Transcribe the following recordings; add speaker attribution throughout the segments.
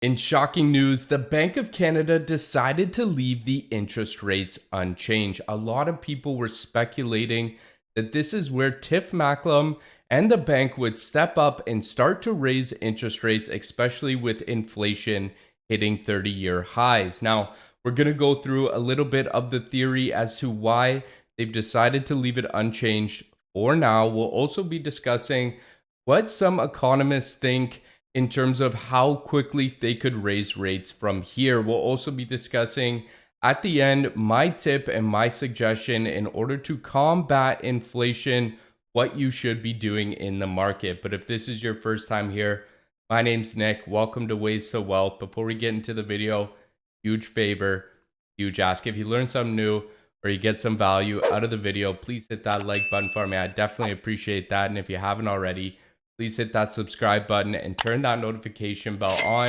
Speaker 1: In shocking news, the Bank of Canada decided to leave the interest rates unchanged. A lot of people were speculating that this is where Tiff Macklem and the bank would step up and start to raise interest rates, especially with inflation hitting 30-year highs. Now, we're going to go through a little bit of the theory as to why they've decided to leave it unchanged for now. We'll also be discussing what some economists think in terms of how quickly they could raise rates from here. We'll also be discussing at the end my tip and my suggestion in order to combat inflation, what you should be doing in the market. But if this is your first time here, my name's Nick. Welcome to Ways to Wealth. Before we get into the video, huge favor, huge ask. If you learn something new or you get some value out of the video, please hit that like button for me. I definitely appreciate that. And if you haven't already, please hit that subscribe button and turn that notification bell on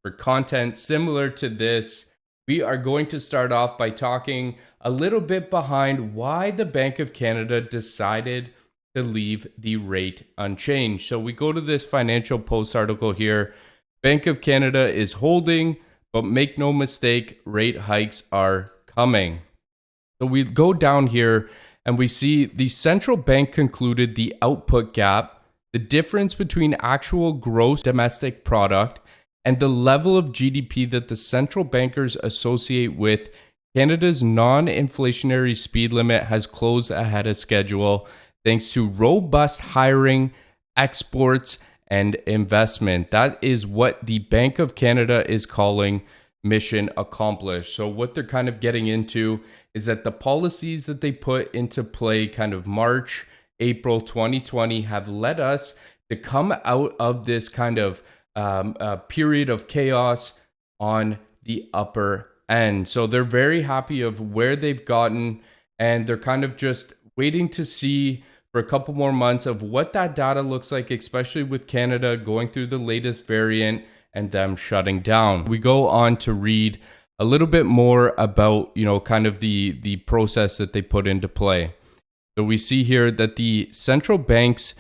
Speaker 1: for content similar to this. We are going to start off by talking a little bit behind why the Bank of Canada decided to leave the rate unchanged. So we go to this Financial Post article here. Bank of Canada is holding, but make no mistake, rate hikes are coming. So we go down here and we see the central bank concluded the output gap, the difference between actual gross domestic product and the level of GDP that the central bankers associate with Canada's non-inflationary speed limit has closed ahead of schedule thanks to robust hiring, exports, and investment. That is what the Bank of Canada is calling mission accomplished. So what they're kind of getting into is that the policies that they put into play kind of March, April 2020 have led us to come out of this kind of period of chaos on the upper end. So they're very happy of where they've gotten, and they're kind of just waiting to see for a couple more months of what that data looks like, especially with Canada going through the latest variant and them shutting down. We go on to read a little bit more about, kind of the process that they put into play. So we see here that the central bank's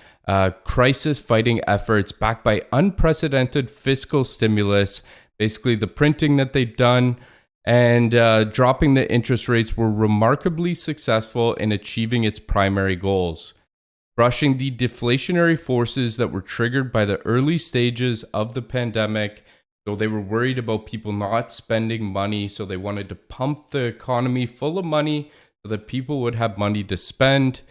Speaker 1: crisis fighting efforts backed by unprecedented fiscal stimulus, basically the printing that they've done and dropping the interest rates, were remarkably successful in achieving its primary goals. Brushing the deflationary forces that were triggered by the early stages of the pandemic. So they were worried about people not spending money, so they wanted to pump the economy full of money so that people would have money to spend,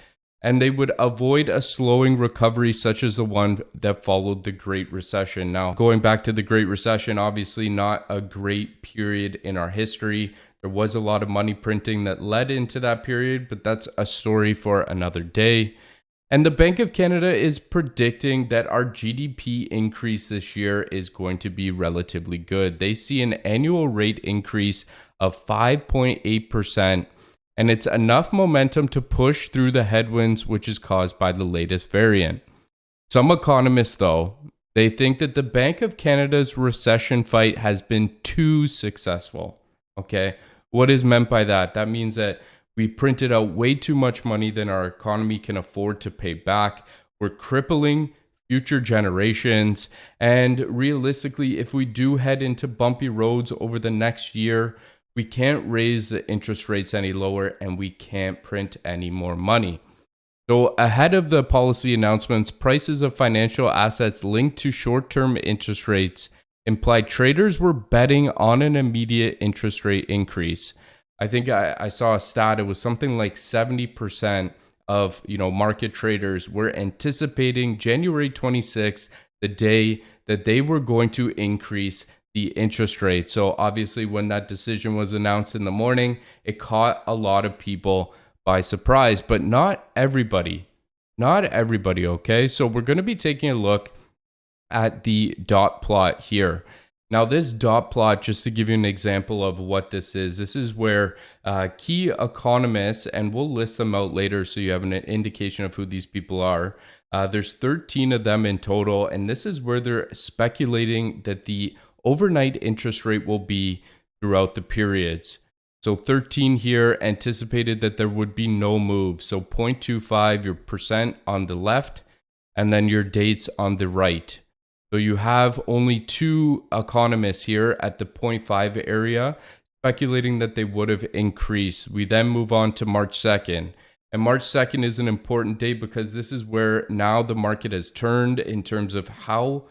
Speaker 1: and they would avoid a slowing recovery such as the one that followed the Great Recession. Now, going back to the Great Recession, obviously not a great period in our history. There was a lot of money printing that led into that period, but that's a story for another day. And the Bank of Canada is predicting that our GDP increase this year is going to be relatively good. They see an annual rate increase of 5.8%. And it's enough momentum to push through the headwinds, which is caused by the latest variant. Some economists, though, they think that the Bank of Canada's recession fight has been too successful. Okay, what is meant by that? That means that we printed out way too much money than our economy can afford to pay back. We're crippling future generations. And realistically, if we do head into bumpy roads over the next year, we can't raise the interest rates any lower, and we can't print any more money. So ahead of the policy announcements, prices of financial assets linked to short-term interest rates implied traders were betting on an immediate interest rate increase. I think I saw a stat, it was something like 70% of market traders were anticipating January 26th, the day that they were going to increase the interest rate. So obviously when that decision was announced in the morning, it caught a lot of people by surprise, but not everybody, okay? So we're going to be taking a look at the dot plot here. Now this dot plot, just to give you an example of what this is where key economists, and we'll list them out later so you have an indication of who these people are. There's 13 of them in total, and this is where they're speculating that the overnight interest rate will be throughout the periods. So 13 here anticipated that there would be no move. So 0.25 your percent on the left, and then your dates on the right. So you have only two economists here at the zero point 0.5 area speculating that they would have increased. We then move on to March 2nd. And March 2nd is an important date because this is where now the market has turned in terms of how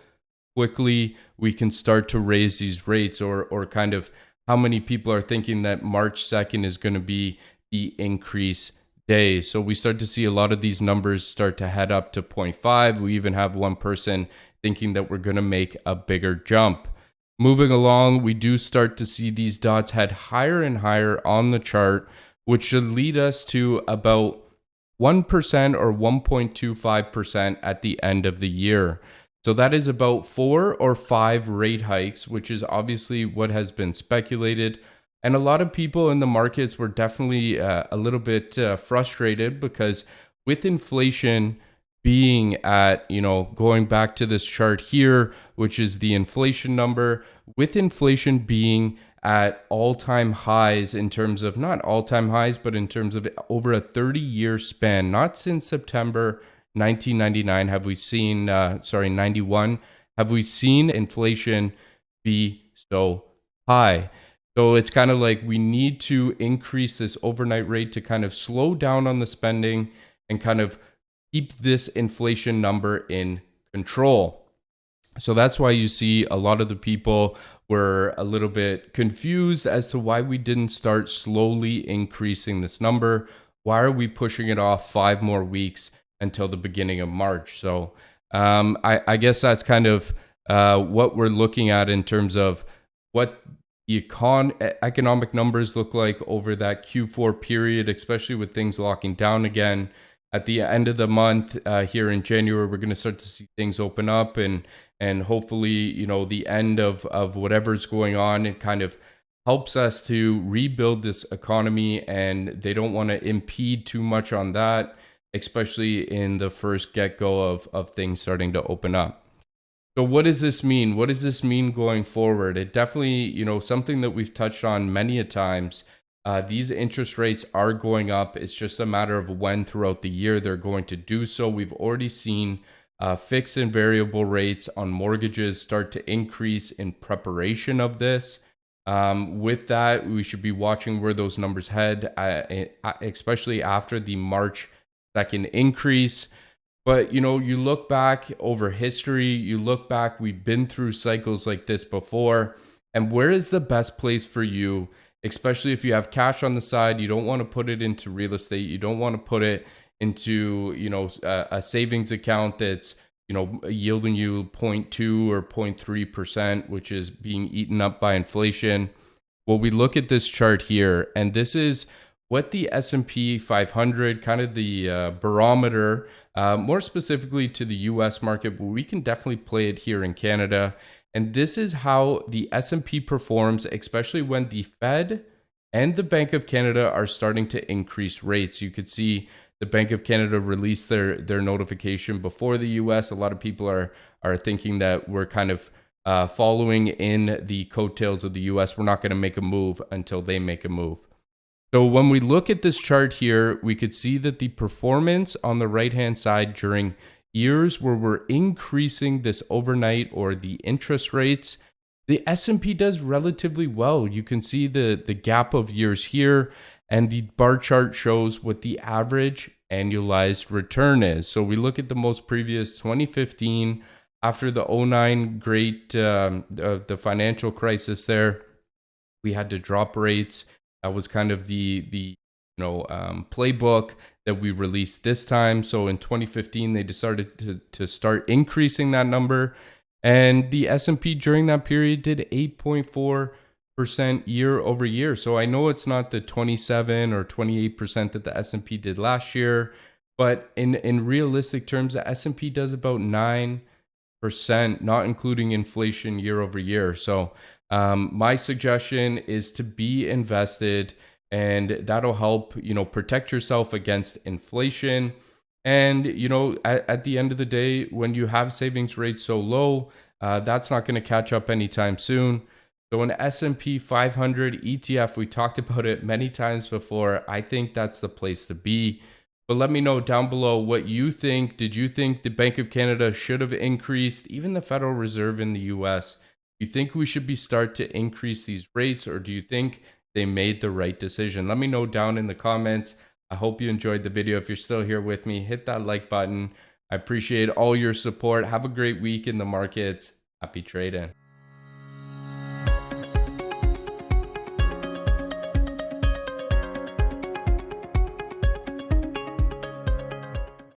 Speaker 1: quickly we can start to raise these rates, or kind of how many people are thinking that March 2nd is going to be the increase day. So we start to see a lot of these numbers start to head up to 0.5. We even have one person thinking that we're going to make a bigger jump. Moving along, we do start to see these dots head higher and higher on the chart, which should lead us to about 1% or 1.25% at the end of the year. So that is about 4 or 5 rate hikes, which is obviously what has been speculated. And a lot of people in the markets were definitely a little bit frustrated because with inflation being at, going back to this chart here, which is the inflation number, with inflation being at all-time highs in terms of, not all-time highs, but in terms of over a 30-year span, not since September 1999 have we seen, 91, have we seen inflation be so high. So it's kind of like we need to increase this overnight rate to kind of slow down on the spending and kind of keep this inflation number in control. So that's why you see a lot of the people were a little bit confused as to why we didn't start slowly increasing this number. Why are we pushing it off 5 more weeks until the beginning of March? So I guess that's kind of what we're looking at in terms of what the economic numbers look like over that Q4 period, especially with things locking down again. At the end of the month here in January, we're going to start to see things open up, and hopefully, the end of whatever's going on, it kind of helps us to rebuild this economy, and they don't want to impede too much on that, especially in the first get-go of things starting to open up. So what does this mean? What does this mean going forward? It definitely, something that we've touched on many a times. These interest rates are going up. It's just a matter of when throughout the year they're going to do so. We've already seen fixed and variable rates on mortgages start to increase in preparation of this. With that, we should be watching where those numbers head, especially after the March 2nd increase. But, you look back over history, you look back, we've been through cycles like this before. And where is the best place for you, especially if you have cash on the side? You don't want to put it into real estate. You don't want to put it into, a savings account that's, yielding you 0.2 or 0.3%, which is being eaten up by inflation. Well, we look at this chart here, and this is what the S&P 500, kind of the barometer, more specifically to the US market, but we can definitely play it here in Canada. And this is how the S&P performs, especially when the Fed and the Bank of Canada are starting to increase rates. You could see the Bank of Canada released their notification before the US. A lot of people are thinking that we're kind of following in the coattails of the US. We're not going to make a move until they make a move. So when we look at this chart here, we could see that the performance on the right-hand side during years where we're increasing this overnight or the interest rates, the S&P does relatively well. You can see the gap of years here, and the bar chart shows what the average annualized return is. So we look at the most previous 2015, after the 09 great, the financial crisis there, we had to drop rates. That was kind of the playbook that we released this time. So in 2015, they decided to start increasing that number. And the S&P during that period did 8.4% year over year. So I know it's not the 27 or 28% that the S&P did last year, but in realistic terms, the S&P does about 9%, not including inflation year over year. So my suggestion is to be invested, and that'll help, protect yourself against inflation. And, at the end of the day, when you have savings rates so low, that's not going to catch up anytime soon. So an S&P 500 ETF, we talked about it many times before. I think that's the place to be. But let me know down below what you think. Did you think the Bank of Canada should have increased, even the Federal Reserve in the US? You think we should start to increase these rates, or do you think they made the right decision? Let me know down in the comments. I hope you enjoyed the video. If you're still here with me, hit that like button. I appreciate all your support. Have a great week in the markets. Happy trading.